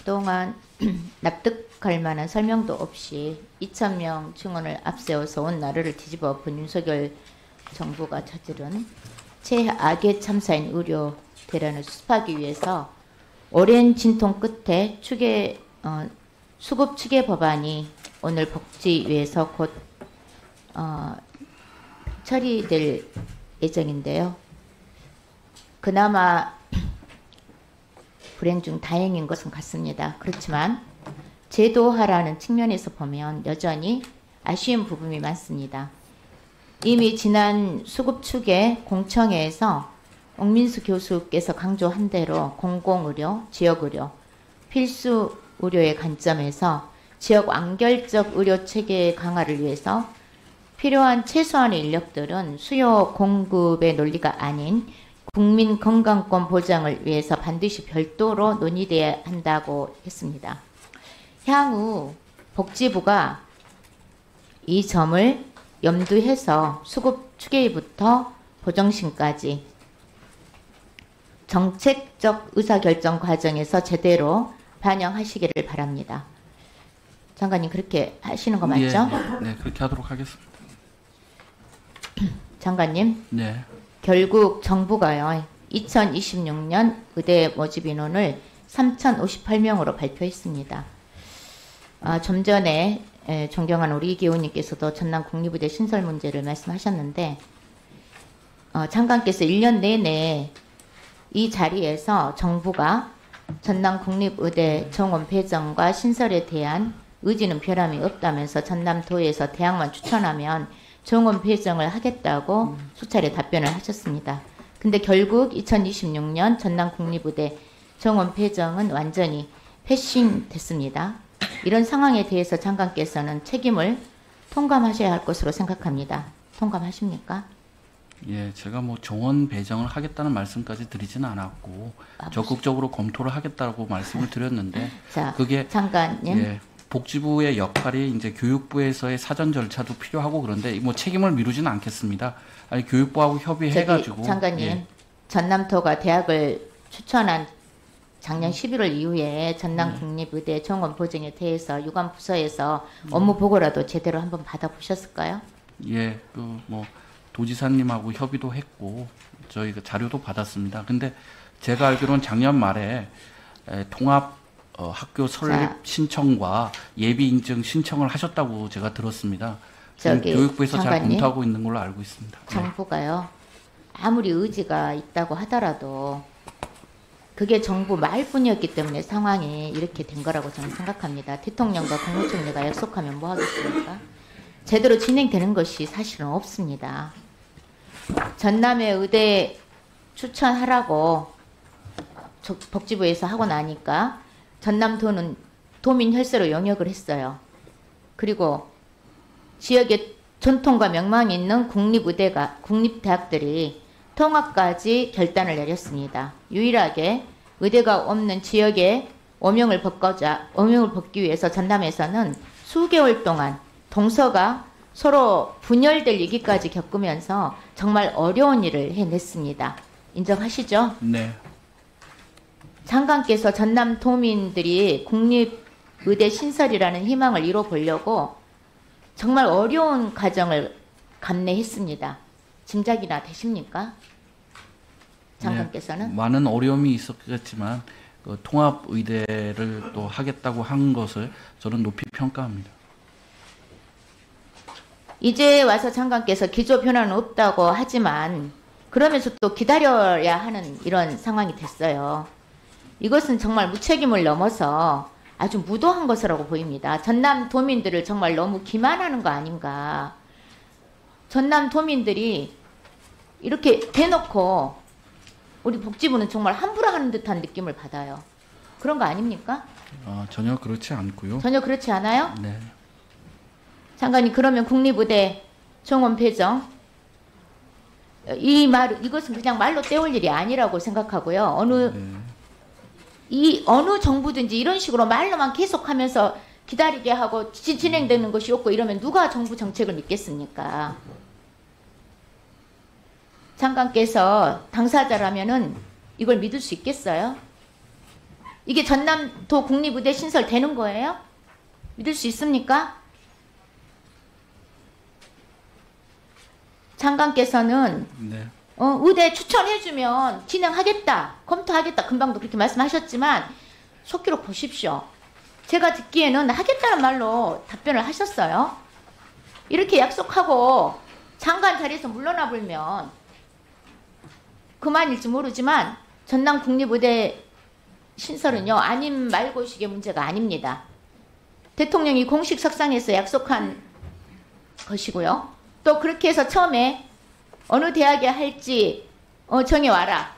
그동안 납득할 만한 설명도 없이 2,000명 증언을 앞세워서 온 나라를 뒤집어 엎은 윤석열 정부가 저지른 최악의 참사인 의료 대란을 수습하기 위해서 오랜 진통 끝에 수급 추계 법안이 오늘 복지위에서 곧 처리될 예정인데요. 그나마 불행 중 다행인 것은 같습니다. 그렇지만 제도화라는 측면에서 보면 여전히 아쉬운 부분이 많습니다. 이미 지난 수급축의 공청회에서 옥민수 교수께서 강조한 대로 공공의료, 지역의료, 필수 의료의 관점에서 지역 완결적 의료 체계 강화를 위해서 필요한 최소한의 인력들은 수요 공급의 논리가 아닌 국민 건강권 보장을 위해서 반드시 별도로 논의돼야 한다고 했습니다. 향후 복지부가 이 점을 염두해서 수급 추계부터 보정심까지 정책적 의사결정 과정에서 제대로 반영하시기를 바랍니다. 장관님 그렇게 하시는 거 맞죠? 네, 그렇게 하도록 하겠습니다. 장관님. 네. 결국 정부가요. 2026년 의대 모집 인원을 3,058명으로 발표했습니다. 좀 전에 존경하는 우리 이기훈님께서도 전남 국립의대 신설 문제를 말씀하셨는데 장관께서 1년 내내 이 자리에서 정부가 전남 국립의대 정원 배정과 신설에 대한 의지는 변함이 없다면서 전남도에서 대학만 추천하면 정원 배정을 하겠다고 수차례 답변을 하셨습니다. 근데 결국 2026년 전남 국립의대 정원 배정은 완전히 패싱됐습니다. 이런 상황에 대해서 장관께서는 책임을 통감하셔야 할 것으로 생각합니다. 통감하십니까? 예, 제가 뭐 정원 배정을 하겠다는 말씀까지 드리지는 않았고 적극적으로 검토를 하겠다고 말씀을 드렸는데 자, 그게 장관님. 예, 복지부의 역할이 이제 교육부에서의 사전 절차도 필요하고 그런데 뭐 책임을 미루지는 않겠습니다. 아니 교육부하고 협의해가지고 장관님 예. 전남도가 대학을 추천한 작년 11월 이후에 전남 국립의대 정원 보정에 대해서 유관 부서에서 업무 보고라도 제대로 한번 받아보셨을까요? 예, 그 뭐 도지사님하고 협의도 했고 저희가 자료도 받았습니다. 근데 제가 알기로는 작년 말에 통합 학교 설립 신청과 예비 인증 신청을 하셨다고 제가 들었습니다. 교육부에서 잘 검토하고 있는 걸로 알고 있습니다. 정부가요. 아무리 의지가 있다고 하더라도 그게 정부 말뿐이었기 때문에 상황이 이렇게 된 거라고 저는 생각합니다. 대통령과 국무총리가 약속하면 뭐 하겠습니까? 제대로 진행되는 것이 사실은 없습니다. 전남의 의대 추천하라고 복지부에서 하고 나니까 전남도는 도민혈세로 용역을 했어요. 그리고 지역에 전통과 명망이 있는 국립대학들이 통합까지 결단을 내렸습니다. 유일하게 의대가 없는 지역에 오명을 벗기 위해서 전남에서는 수개월 동안 동서가 서로 분열될 위기까지 겪으면서 정말 어려운 일을 해냈습니다. 인정하시죠? 네. 장관께서 전남 도민들이 국립의대 신설이라는 희망을 이뤄보려고 정말 어려운 과정을 감내했습니다. 짐작이나 되십니까? 장관께서는? 네, 많은 어려움이 있었겠지만 그 통합의대를 또 하겠다고 한 것을 저는 높이 평가합니다. 이제 와서 장관께서 기조 변화는 없다고 하지만 그러면서 또 기다려야 하는 이런 상황이 됐어요. 이것은 정말 무책임을 넘어서 아주 무도한 것이라고 보입니다. 전남 도민들을 정말 너무 기만하는 거 아닌가. 전남 도민들이 이렇게 대놓고 우리 복지부는 정말 함부로 하는 듯한 느낌을 받아요. 그런 거 아닙니까? 전혀 그렇지 않고요. 전혀 그렇지 않아요? 네. 장관님 그러면 국립의대 정원 배정 이것은 그냥 말로 때울 일이 아니라고 생각하고요. 어느 정부든지 이런 식으로 말로만 계속하면서 기다리게 하고 진행되는 것이 없고 이러면 누가 정부 정책을 믿겠습니까? 장관께서 당사자라면은 이걸 믿을 수 있겠어요? 이게 전남도 국립의대 신설 되는 거예요? 믿을 수 있습니까? 장관께서는 네. 의대 추천해주면 진행하겠다, 검토하겠다, 금방도 그렇게 말씀하셨지만 속기록 보십시오. 제가 듣기에는 하겠다는 말로 답변을 하셨어요. 이렇게 약속하고 장관 자리에서 물러나 불면 그만일지 모르지만 전남 국립의대 신설은요, 아님 말고식의 문제가 아닙니다. 대통령이 공식 석상에서 약속한 것이고요. 또 그렇게 해서 처음에 어느 대학에 할지 정해와라.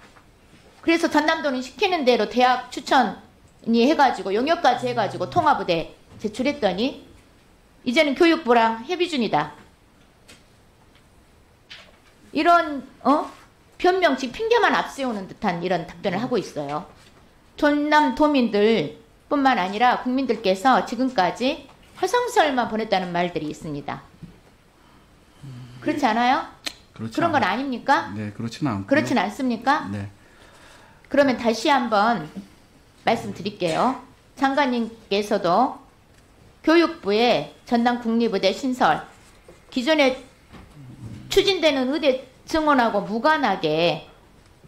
그래서 전남도는 시키는 대로 대학 추천이 해가지고 용역까지 해가지고 통합의대 제출했더니 이제는 교육부랑 협의 중이다. 이런 변명식 핑계만 앞세우는 듯한 이런 답변을 하고 있어요. 전남도민들 뿐만 아니라 국민들께서 지금까지 화성설만 보냈다는 말들이 있습니다. 그렇지 않아요? 그런 건 아닙니까? 네, 그렇지는 않고. 그렇진 않습니까? 네. 그러면 다시 한번 말씀드릴게요. 장관님께서도 교육부의 전남 국립의대 신설, 기존에 추진되는 의대 증원하고 무관하게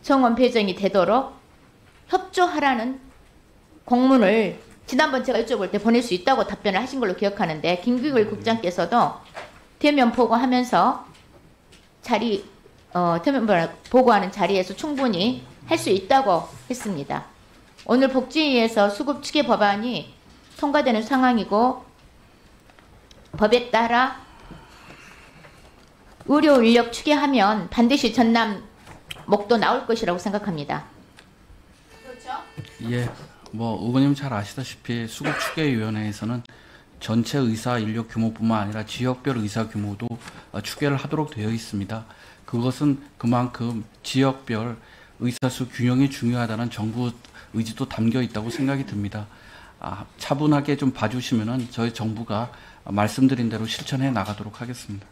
정원 배정이 되도록 협조하라는 공문을 지난번 제가 여쭤볼 때 보낼 수 있다고 답변을 하신 걸로 기억하는데, 김규일 국장께서도 대면 보고하면서 대면 보고하는 자리에서 충분히 할 수 있다고 했습니다. 오늘 복지위에서 수급 추계 법안이 통과되는 상황이고, 법에 따라 의료 인력 추계하면 반드시 전남 목도 나올 것이라고 생각합니다. 그렇죠? 예, 뭐 의원님 잘 아시다시피 수급추계위원회에서는 전체 의사 인력 규모뿐만 아니라 지역별 의사 규모도 추계를 하도록 되어 있습니다. 그것은 그만큼 지역별 의사수 균형이 중요하다는 정부 의지도 담겨 있다고 생각이 듭니다. 차분하게 좀 봐주시면은 저희 정부가 말씀드린 대로 실천해 나가도록 하겠습니다.